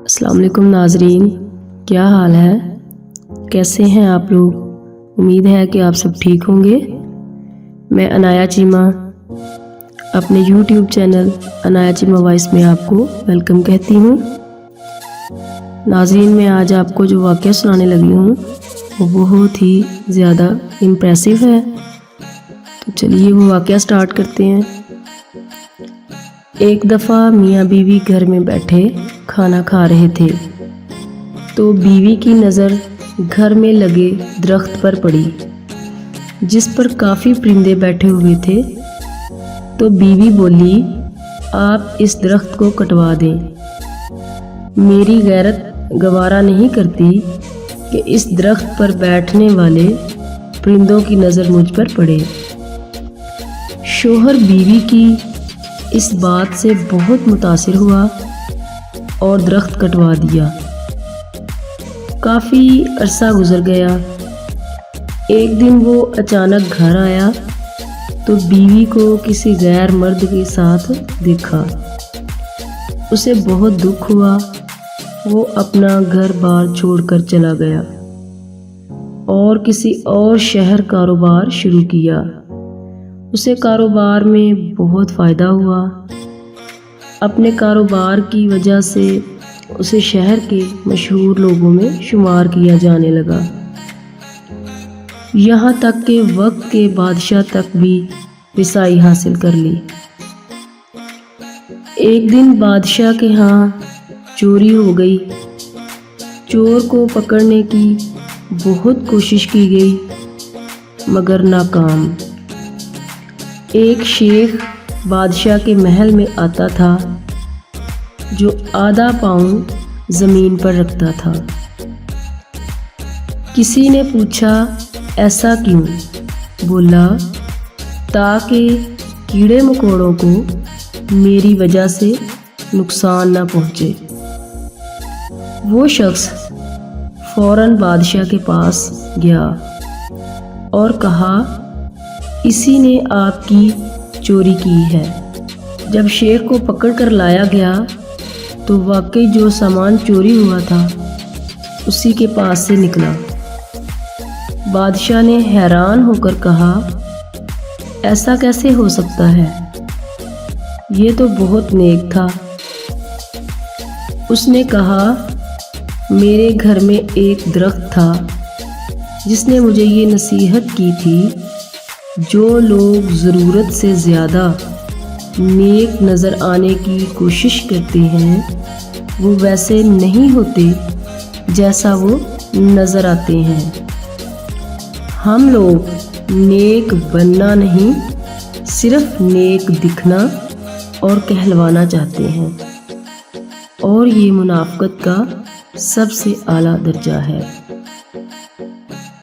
अस्सलाम वालेकुम नाजरीन, क्या हाल है? कैसे हैं आप लोग? उम्मीद है कि आप सब ठीक होंगे। मैं अनाया चीमा अपने YouTube channel Anaya Cheema voice में आपको वेलकम कहती हूँ। नाजरीन, मैं आज आपको जो वाक़या सुनाने लगी हूँ वो बहुत ही ज़्यादा इम्प्रेसिव है। तो चलिए वो वाक़या स्टार्ट करते हैं। एक दफ़ा मियाँ बीवी घर में बैठे खाना खा रहे थे तो बीवी की नज़र घर में लगे दरख्त पर पड़ी जिस पर काफ़ी परिंदे बैठे हुए थे। तो बीवी बोली, आप इस दरख्त को कटवा दें। मेरी गैरत गवारा नहीं करती कि इस दरख्त पर बैठने वाले परिंदों की नज़र मुझ पर पड़े। शोहर बीवी की इस बात से बहुत मुतासिर हुआ और दरख्त कटवा दिया। काफ़ी अरसा गुजर गया। एक दिन वो अचानक घर आया तो बीवी को किसी गैर मर्द के साथ देखा। उसे बहुत दुख हुआ। वो अपना घर बार छोड़कर चला गया और किसी और शहर कारोबार शुरू किया। उसे कारोबार में बहुत फ़ायदा हुआ। अपने कारोबार की वजह से उसे शहर के मशहूर लोगों में शुमार किया जाने लगा। यहाँ तक कि वक्त के बादशाह तक भी रिसाई हासिल कर ली। एक दिन बादशाह के यहाँ चोरी हो गई। चोर को पकड़ने की बहुत कोशिश की गई मगर नाकाम। एक शेख बादशाह के महल में आता था जो आधा पाँव ज़मीन पर रखता था। किसी ने पूछा, ऐसा क्यों? बोला, ताकि कीड़े मकोड़ों को मेरी वजह से नुकसान ना पहुँचे। वो शख्स फौरन बादशाह के पास गया और कहा, इसी ने आपकी चोरी की है। जब शेख को पकड़ कर लाया गया तो वाकई जो सामान चोरी हुआ था उसी के पास से निकला। बादशाह ने हैरान होकर कहा, ऐसा कैसे हो सकता है? ये तो बहुत नेक था। उसने कहा, मेरे घर में एक दरख्त था जिसने मुझे ये नसीहत की थी, जो लोग ज़रूरत से ज़्यादा नेक नज़र आने की कोशिश करते हैं वो वैसे नहीं होते जैसा वो नज़र आते हैं। हम लोग नेक बनना नहीं, सिर्फ नेक दिखना और कहलवाना चाहते हैं और ये मुनाफ़क़त का सबसे आला दर्जा है।